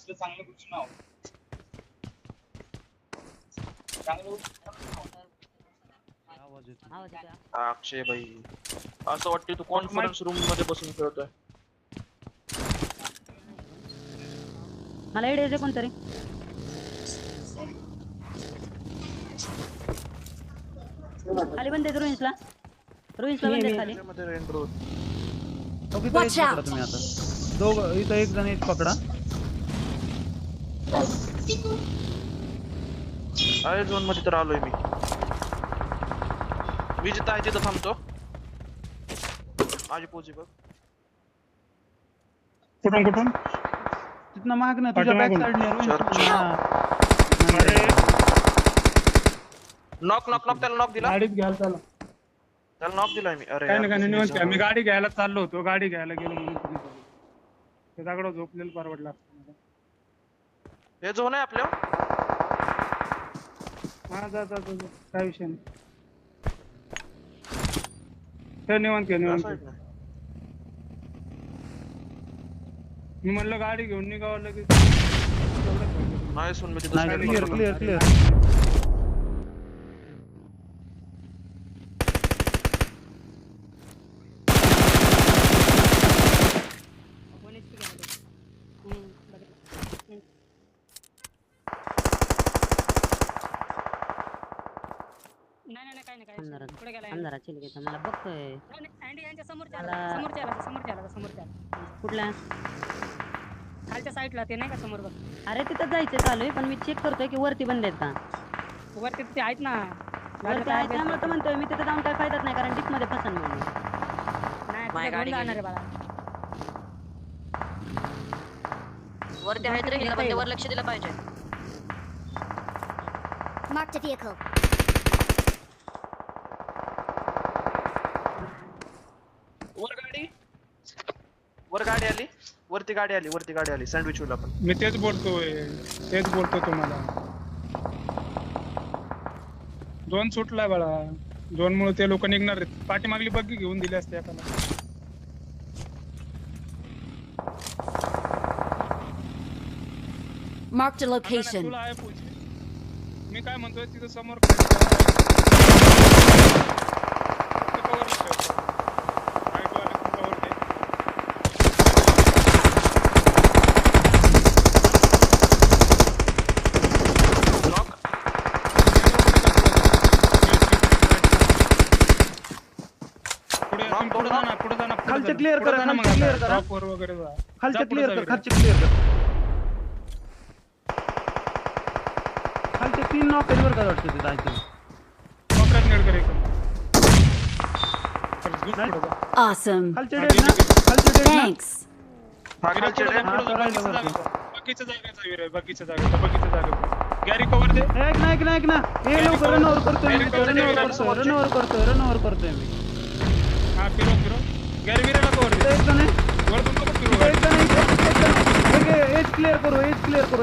चांगली गोष्ट नाव चांगलं अक्षय भाई असं वाटतं तू कॉन्फरन्स रूम मध्ये बसून खेळतोय. मला एड येते कोणतरी खाली बंद आहे रुईन्सला बंद आहे खाली मध्ये रेंट्रो Watch out! तुम्ही आता दोघ इथं एक जण एक पकडा. आहे झोन मध्ये तर आलोय मी. विजित आहे तिथं थांबतो. माझी पोझी बघ. कुठून तिथनं माग ना तुझ्या बॅक साइडने अरे नॉक त्याला नॉक दिला. गाडीत घ्यायला चला त्याला नॉक दिलाय मी. अरे काय नाही निवांत मी गाडी घ्यायला चाललो होतो गाडी घ्यायला गेलो म्हणून तुम्ही ते दगड झोपलेलं परवडला. हे झोन आहे आपल्या. हा जा काय विषय नाही ते निवांत मी म्हणलं गाडी घेऊन निघावं लगेच नाही सुन मी क्लिअर अंधारा चिल घेतो मला बघतोय समोरच्या कुठल्या खालच्या साईडला ते नाही का समोर बघ. अरे तिथं जायचं चालू आहे पण मी चेक करतोय की वरती बंद आहेत का वरती ते आहेत ना वरती आहे त्यामुळे तर म्हणतोय मी तिथे जाऊन काय फायदाच नाही कारण डिप मध्ये फसन म्हणून नाही गाडी जाणार आहे बाळा. वरती आहेत रे हिला बंदेवर लक्ष दिलं पाहिजे. Marked a vehicle. वर गाडी आली. वरती गाडी आली सँडविच होईल आपण. मी तेच बोलतो तुम्हाला दोन सुटलाय बाळा दोन मुळे ते लोक निघणार आहेत. पाठीमागली बग्गी घेऊन दिली असते एकाला. Marked a location. तुला आहे पोझिशन मी काय म्हणतोय तिथं समोर खालचे क्लिअर कर वगैरे खालचे क्लिअर कर खालचे 3 नॉक वर का वाटतं तिथं आहे. Awesome. खालचे डेड ना Thanks. बाकीच्या जागेचा गॅरी कवर दे. ऐक ना हे लवकर रनओव्हर करतोय मी. हा फिरो गॅरी विराला कवर दे. एक जण आहे वरतून नको फिरो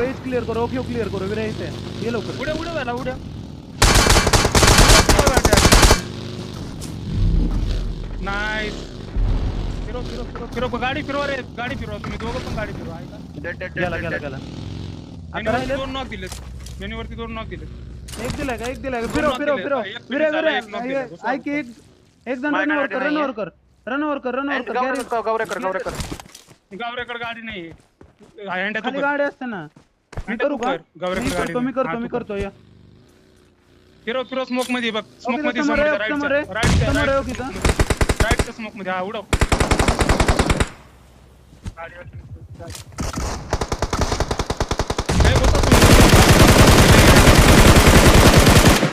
एज क्लिअर करो ओके क्लिअर करो विरा इथे ये लवकर उड्या झाला उड्या नाईस फिरो गाडी फिरवा रे गाडी फिरवा तुम्ही दोघं पण गाडी फिरवा ऐका गेला मेन्यूवरती दोन नॉक दिलेत एक दिलाय का फिरो विरा ऐक एक जण रनओव्हर कर गावरेकडे गाडी नाही खाली गाडी असते ना मी करू का मी करतो या फिरो स्मोक मध्ये बघ स्मोक मध्ये समोर राईटच्या स्मोक मध्ये हा उडव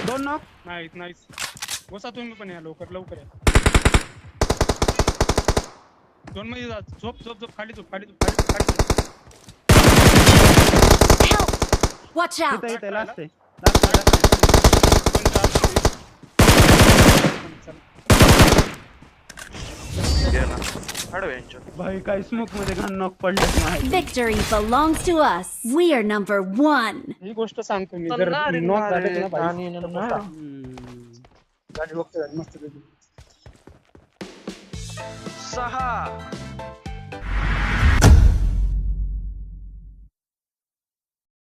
दोन नॉक नाईस बसा तुम्ही पण या लवकर या दोन मध्ये जा झोप खाली Watch out. इथे लास्ट आहे भाई काय स्मोक मध्ये घाण नॉक पडले. Victory belongs to us. We are number 1. ही गोष्ट सांगतो मी जर नॉक झाले ना गाडी मस्त 6